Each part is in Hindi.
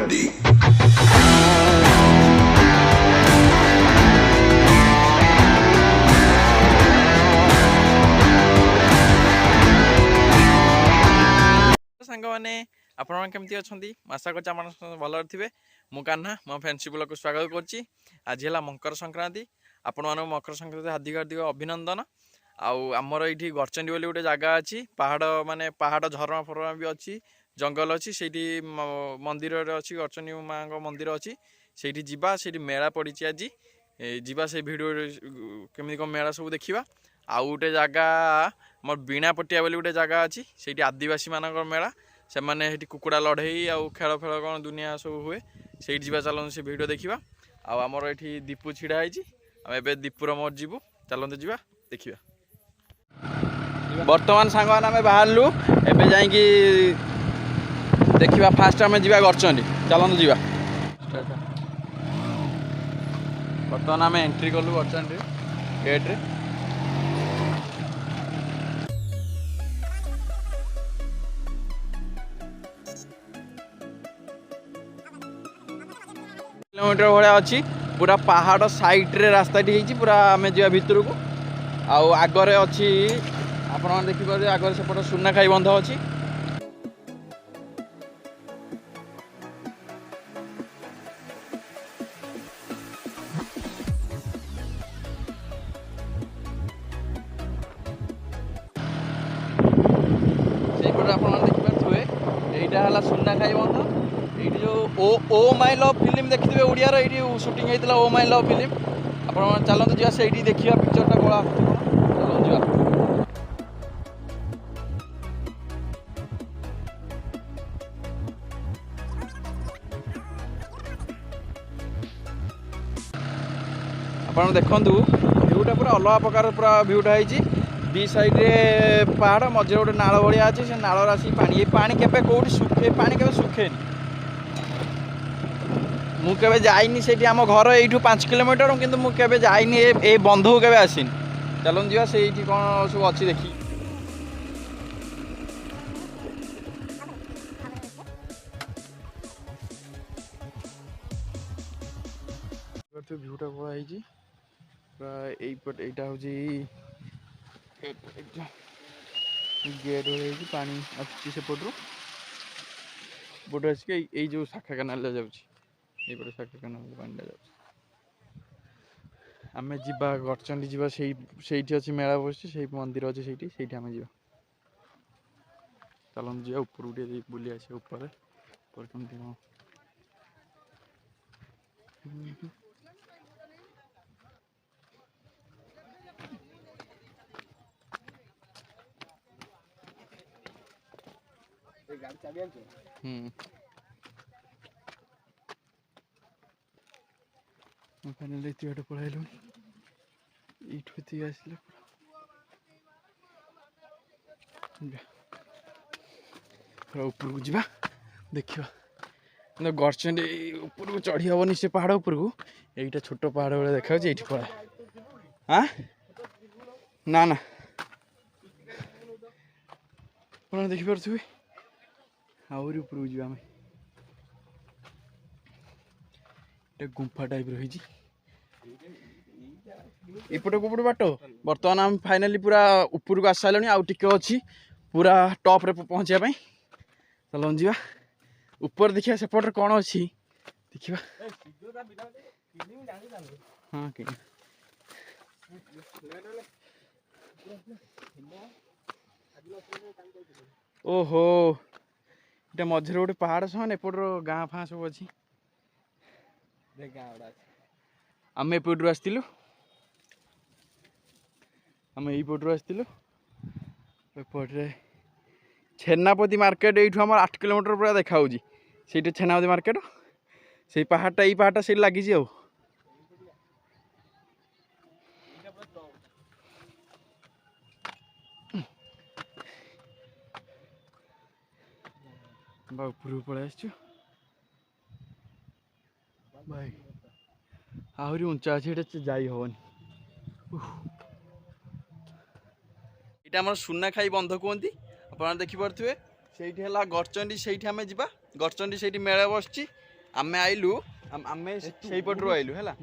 ready. सांग मैंने आपण केमती अच्छा आशा कर भल थे मु कान्हा मो फैंसी ब्लॉग स्वागत करुच्ची। आज है मकर संक्रांति आपण मान मकर संक्रांति हार्दिक हार्दिक अभिनंदन। आमर ये गरचंडी बोली गोटे जगह अच्छी पहाड़ माने पहाड़ झरमा फरमा भी अच्छी जंगल अच्छी से मंदिर अच्छी गरचंडी माँ मंदिर अच्छी से जी मेला पड़ी आज जीवा से भिड केमी कौन मेला सब देखा। आउ गोटे जगह मोर बीणा पटिया बोली गोटे जगह अच्छी से आदिवासी मानक मेला से मैंने कुकुड़ा लड़े आउ खेल फेल कौन दुनिया सब हुए से चलते से भिड देखा। आमर ये दीपू छिड़ा है दीपुर मोर जीवु चलते जा देखा। बर्तमान सांग आम बाहरलु एवं जा देखा फास्ट आम जा गरचंडी चलते जा। बर्तमान आम एंट्री कलु गरचंडी गेट्रे किलोमीटर भाया अच्छी पूरा पहाड़ साइड्रे रास्ताटी होती पूरा आम जा भितर को आगरे अच्छी आपण देखिपारे आगे सेपटे सुनाखाई बंध अच्छी देखिपे यहाँ है सुनाखाई बंध ये जो ओ माई लव फिल्म देखिए ओडिया ये सुटिंग होता ओ माई लव फिल्म आप चलते जा से देखा पिक्चरटा कला चलते जा। आप देखु भ्यूटा पूरा अलग प्रकार पूरा भ्यूटा है दी साइड्रे पहाड़ मझे गोटे नाल भाया अच्छी से नाल आसी पानी केबे कौटी सुखे पानी केबे सुखेनी मुझे जाइनी से आम घर यू 5 किलोमीटर किंतु मुझे जाइनी ए बंध को केबे आसीनी चलते जा से कौन सब अच्छी देखी। भ्यूटा कड़ा पूरा यहीटा हूँ गेट हो पानी आसुची सेपटू बोट आसिक जो शाखा केनाल जापटे शाखा केनाल पानी जा आम जा गरचंडी जा से अच्छी मेला बस मंदिर अच्छे से आम जा चलते जा ऊपर बुली आस ऊपर फाइनाल ये पढ़ाइलु ये आसले पूरा ऊपर को जा देखा गरचंडी ऊपर को चढ़ी हेनी से पहाड़ ऊपर को यहीटा छोट पहाड़ भाई देखा ये पड़ा हाँ ना ना आप देखिपे आहरी ऊपर को जा गुंफा टाइप रही एपटे कोपटे बाट बर्तमान आम फाइनाली पूरा ऊपर को आस सारे आउ टे अच्छी पूरा टॉप रे पहुँचापी चल जा ऊपर देखिए सेपटे कौन अच्छी देखा हाँ कि ओहो ये मझे गोटे पहाड़ सन एपटर गाँ फाँ सब अच्छी आम एपटू आसलु आम यपटू आसलु एपटे छेनापति मार्केट यू आम 8 किलोमीटर पूरा देखा से छेनापति मार्केट से पहाड़टा ये पहाड़टा से लगी ऊपर पलि आस भाई आहरी उंचा अच्छे जाई हेनी ये आम सुनाखाई बंध कहती आप देखिपे से गरचंडी से आम जा गरचंडी से मेला बस आमे आइलु आमे सेई पटरु आइलु हैला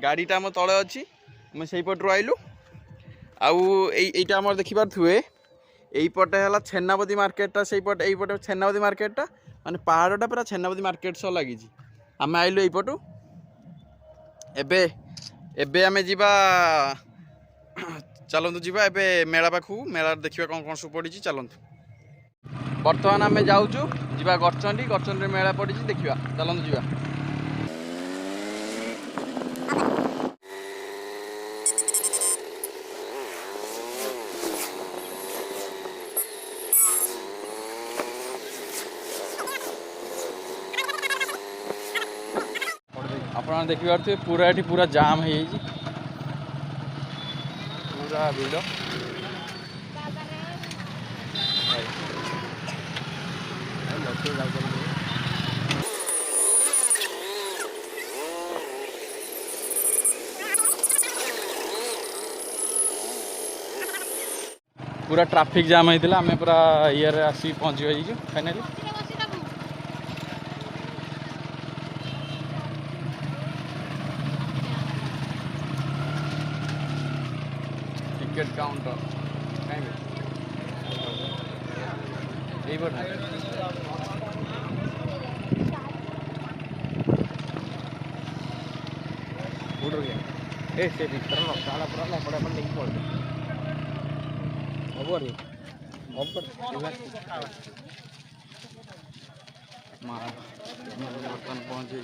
गाड़ीटा हम तळे अछि आमे सेई पटरु आइलु आउ एईटा हमर देखि पारथुए एई पटे हला छेनावती मार्केटटा सेई पटे एई पटे छेनावती मार्केटटा माने पहाड़टा पूरा छेनावती मार्केट सो लागि छी आमे आइलु एई पटु एबे एबे आमे जिबा चलंतु जिबा एबे मेला पाखु मेला देखिबा कोन कोन सब पड़ी छी चलंतु वर्तमान आमे जाउचु जिबा गरचंडी गरचंडी मेला पड़ी छी देखिबा चलंतु जिबा आप देखिए पूरा ये पूरा जाम है पूरा भिड़ पूरा ट्रैफिक जाम होता आम पूरा ये आसी पहुँच गई फाइनाली टिकट काउंटर कहीं से भीतर साला पूरा लपड़ा पर नहीं पड़ते अब रे बर्तन पहुँचे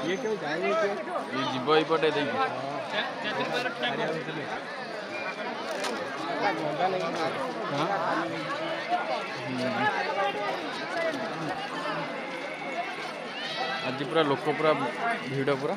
ये क्यों जाएंगे ये जीव ही पटे देखिए आज पूरा लोक पूरा भिड़ पूरा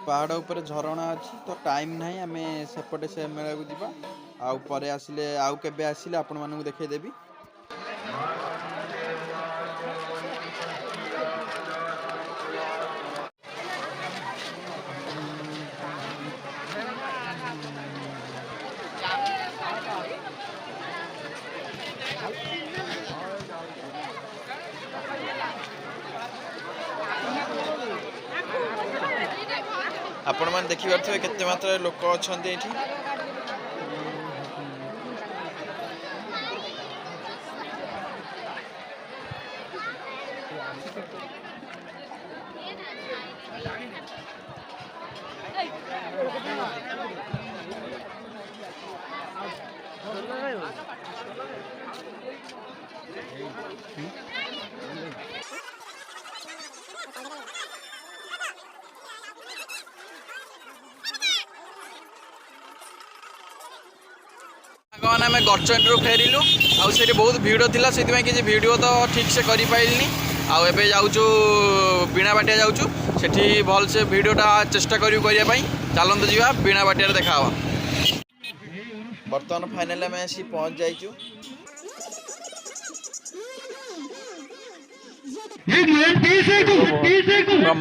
पहाड़ ऊपर झरणा अच्छी तो टाइम ना आम सेपटे से मेला को जीवा आउ परे आसिले आउ केबे आसिले आपण मानू देखै देबी आपण मान देखि पारथबे केते मात्रा लोक अछंती एठी ବର୍ତ୍ତମାନ ଆମେ ଗଡ଼ଚଣ୍ଡୀରୁ ଫେରିଲୁ ଆଉ ସେଠି ବହୁତ ଭିଡ଼ ଥିଲା ସେଥିପାଇଁ କିଛି ଭିଡ଼ିଓ ତ ଠିକ୍ ସେ କରିପାରିଲିନି ଆଉ ଏବେ ଯାଉଛୁ ବୀଣାବାଟିଆ ଯାଉଛୁ ସେଠି ଭଲସେ ଭିଡ଼ିଓଟା ଚେଷ୍ଟା କରିବୁ କରିବା ପାଇଁ ଚାଲନ୍ତୁ ଯିବା ବୀଣାବାଟିଆରେ ଦେଖା ହେବା ବର୍ତ୍ତମାନ ଫାଇନାଲି ଆମେ ଆସି ପହଞ୍ଚି ଯାଇଛୁ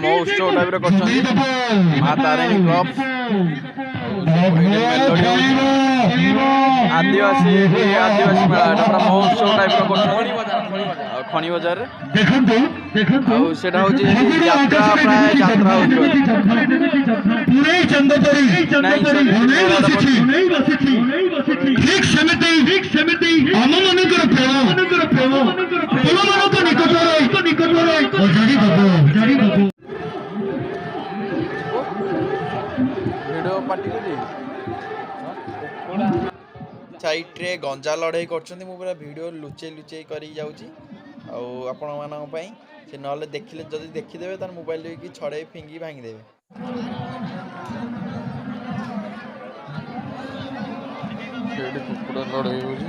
ମହୋତ୍ସବ ଟାଇପ୍ର କରିଛନ୍ତି ମା ତାରିଣୀ କପ୍ ଆଦିବାସୀ ମେଳା ଏଟା ପୁରା ମହୋତ୍ସବ ଟାଇପ୍ର କରୁଛନ୍ତି ଆଉ ଖଣି ବଜାରରେ ଆଉ ସେଟା ହଉଛି ଯାତ୍ରା ପ୍ରାୟ ଯାତ୍ରା ହଉଛି ସାଇଟ୍ରେ ଗଞ୍ଜା ଲଢ଼େଇ କରୁଛନ୍ତି ମୁଁ ପୁରା ଭିଡ଼ିଓ ଲୁଚେଇ କରିକି ଯାଉଛି ଆଉ ଆପଣମାନଙ୍କ ପାଇଁ ସେ ନହେଲେ ଦେଖିଲେ ଯଦି ଦେଖିଦେବେ ତାହେଲେ ମୋବାଇଲ ଦେଇକି ଛଡ଼େଇ ଫିଙ୍ଗି ଭାଙ୍ଗିଦେବେ ସେଇଠି କୁକୁଡ଼ା ଲଢ଼େଇ ହେଉଛି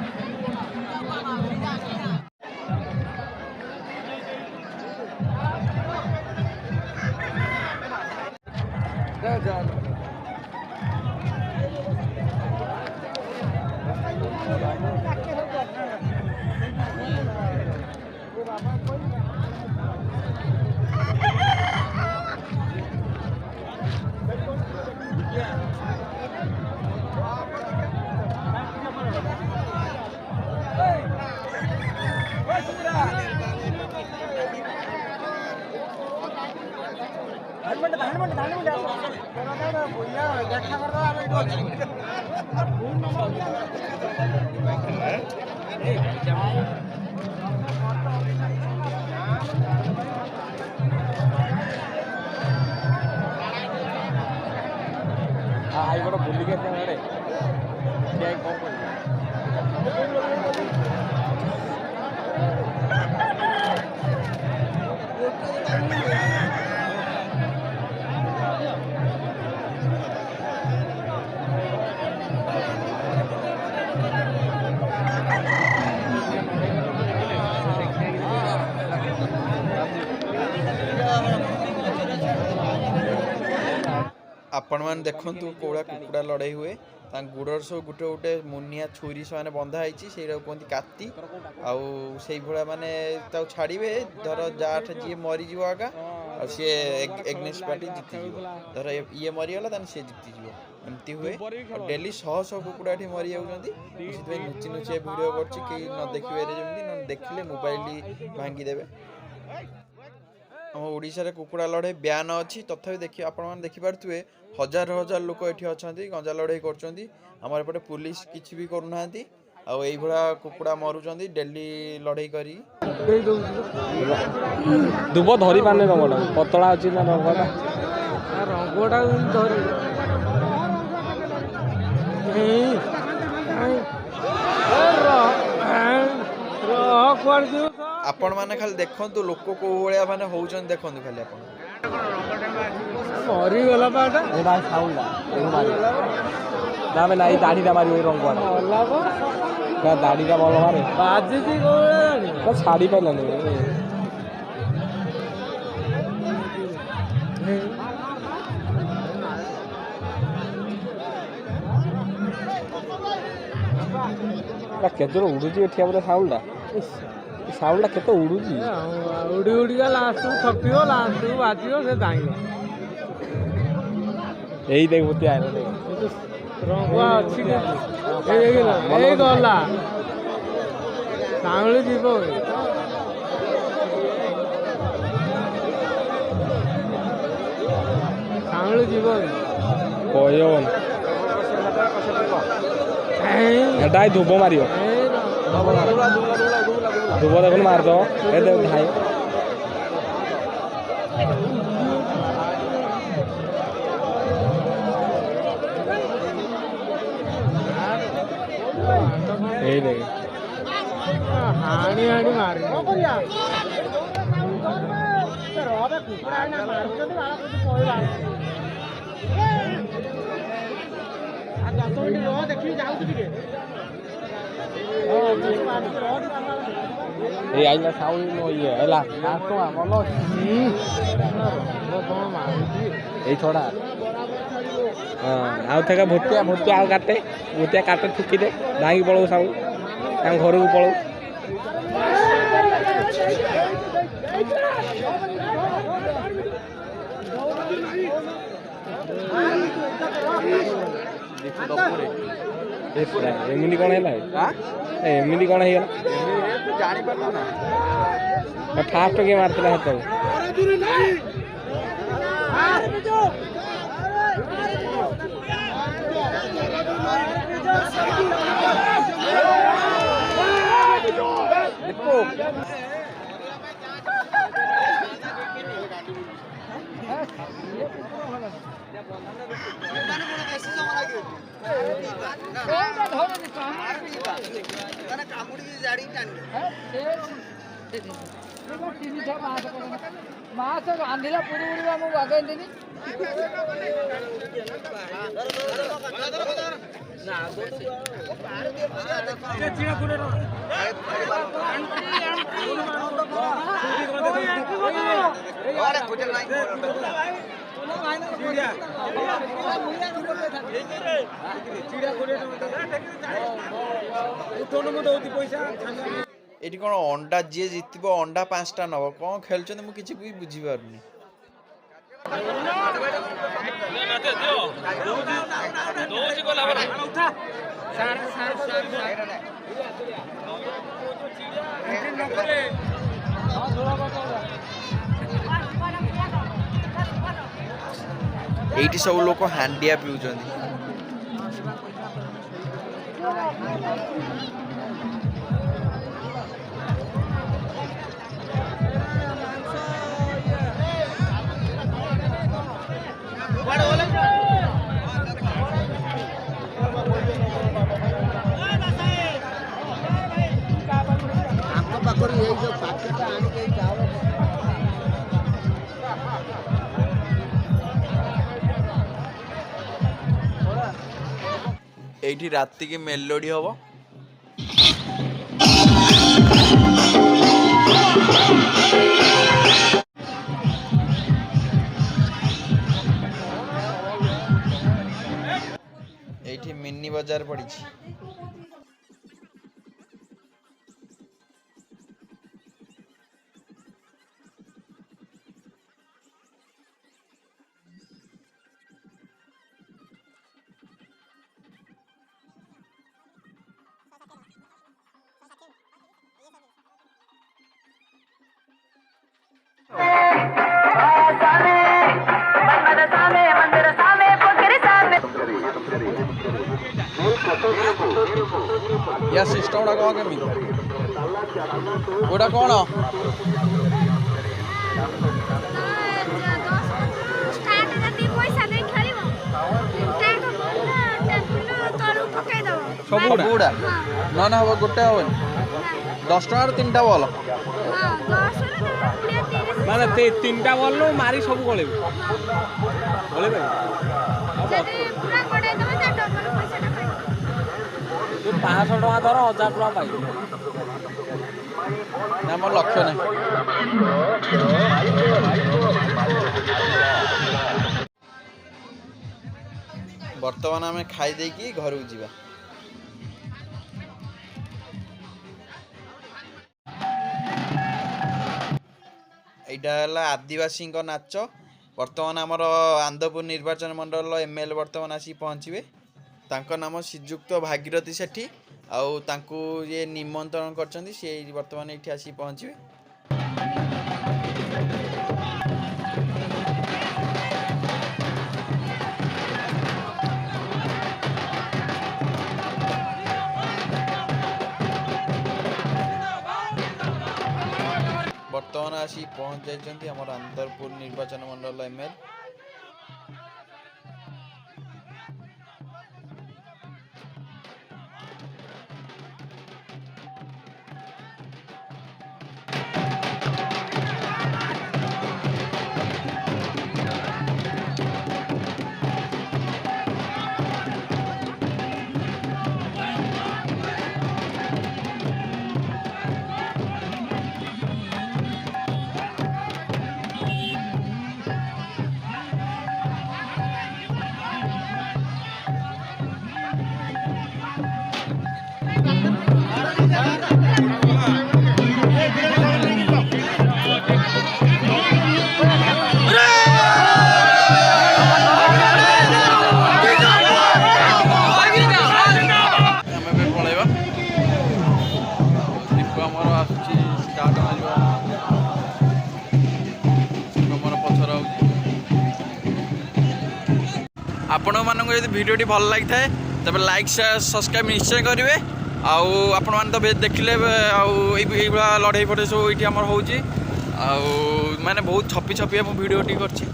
आपण मैंने देखु कौड़ा कुकुड़ा लड़ाई हुए गुड़र सब गोटे गोटे मुनिया छुरी से बंधा है कहते काती आउ से भाया माने छाड़े धर जाठ जी मरीज आगा आ सी एग्नेस्ट पार्टी जीतीज धर ये मरीगला सी जीतीज एमती हुए डेली शह शह कुकुड़ा ये मरी जाती लुचि लुचे भिडियो कर न देखिए जमी न देखिले मोबाइल भांगीदेवे आम ओडिशा रे कुकुड़ा लड़ाई ब्यान अच्छी तथापि देखिए आपण मैंने देखिपे हजार हजार लोक ये अच्छा गंजा लड़ाई कर एपटे पुलिस किसी भी करूना कुकुड़ा मरुंच डेली लड़ाई करी दुब धरी पाने रंगटा पतला अच्छी ना रंगटा आपण मैंने खाली देखु लोक को भाया माने होउछन देखु खाली आपण मरी गला पाटा एटा साउंडा मारी ना में नाही दाढ़ीटा मारी रंग वाला का दाढ़ीटा बोल मारे बाजी जी को छाड़ी पाइला नहीं केते उड़ुची एठिया बोले साउंडा साउंडा केते उड़ुची उड़ी उड़ी का लास्ट थपियो लास्ट बाजियो से दाइलो एई देख बुती आइलो देख रंगवा अछि के ए गला साउंड जीवो साउंड जीवो कोयोन एटा धूप मारियो धूप देखो मार दो ए दे भाई ए देख हानी हानी मार को करिया रोबे कुकुड़ा ना मारछथि वाला कुछ कोइला आ 10 मिनिट रो देखि जाउ टिके ଏଇ ଆଇଲା ସାଉଳି ମୋ ଇଏ ହେଲା 5 ଟଙ୍କା ଭଲ ଅଛି ଏଇ ଛଡ଼ା ହଁ ଆଉ ଥେକା ଭୋତିଆ ଆଉ କାଟେ ଭୋତିଆ କାଟେ ଠୁକିଦେ ଧାଇଁକି ପଳଉ ସାଉଳି ତାଙ୍କ ଘରକୁ ପଳଉ ଏମିତି କ'ଣ ହେଲା ଏମିତି କ'ଣ ହେଇଗଲା ଜାଣିପାରିଲ ନା ଫାଷ୍ଟ କିଏ ମାରିଥିଲା ସେତେବେଳେ ମାଛ ରାନ୍ଧିଲା ପୁରୀ ମୁଁ ବାଗେଇଦେନି ଏଠି କ'ଣ ଅଣ୍ଡା ଯିଏ ଜିତିବ ଅଣ୍ଡା 5ଟା ନବ କ'ଣ ଖେଳୁଛନ୍ତି ମୁଁ କିଛି ବି ବୁଝିପାରୁନି ଏଇଠି ସବୁ ଲୋକ ହାଣ୍ଡିଆ ପିଉଛନ୍ତି ଏଇଠି ରାତିକି ମେଲୋଡି ହବ ଏଇଠି ମିନି ବଜାର ପଡିଛି या सिस्टम गुड़ा कौन केमी गोटा कौन सबुड़ा ना ना हम गोटे हम 10 टकर 3टा बॉल माने 3टा बॉल नु मारी सब गले गले भाई पूरा कोडे दबे त डबल पैसा ना पाई 500 टका धर 1000 टका पाई ना मोर लक्ष्य नहीं वर्तमान आम खाई देकी घर को जीवा यहाँ आदिवासी नाच वर्तमान आमर आंदपुर निर्वाचन मंडल एमएल वर्तमान आसी पहुँचे तांको नाम श्रीजुक्त भागीरथी सेठी आउ तांको ये निमंत्रण करछन्ती से वर्तमान ये आसी पहुँचे वर्तमान आसी पहुँच जाइछन्ती हमर आंदरपुर निर्वाचन मंडल एमएल ଆପଣମାନଙ୍କୁ ଯଦି ଭିଡ଼ିଓଟି ଭଲ ଲାଗିଥାଏ ତେବେ ଲାଇକ୍ ସେୟାର ସବସ୍କ୍ରାଇବ୍ ନିଶ୍ଚୟ କରିବେ। ଆଉ ଆପଣମାନେ ତ ଦେଖିଲେ ଆଉ ଏଇଭଳିଆ ଲଢ଼େଇ ଫଢ଼େଇ ସବୁ ଏଇଠି ଆମର ହେଉଛି। ଆଉ ମାନେ ବହୁତ ଛପି ଛପିଆ ମୁଁ ଭିଡ଼ିଓଟି କରିଛି,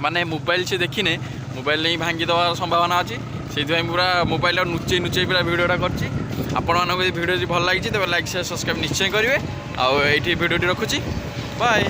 ମାନେ ମୋବାଇଲ ସେ ଦେଖିନେ ମୋବାଇଲ ନେଇ ଭାଙ୍ଗିଦେବାର ସମ୍ଭାବନା ଅଛି। ସେଇଥିପାଇଁ ପୁରା ମୋବାଇଲ ନୁଚେଇ ପୁରା ଭିଡ଼ିଓଟା କରିଛି। ଆପଣମାନଙ୍କୁ ଯଦି ଭିଡ଼ିଓଟି ଭଲ ଲାଗିଛି ତେବେ ଲାଇକ୍ ସେୟାର ସବସ୍କ୍ରାଇବ୍ ନିଶ୍ଚୟ କରିବେ। ଆଉ ଏଇଠି ଭିଡ଼ିଓଟି ରଖୁଛି, ବାଏ।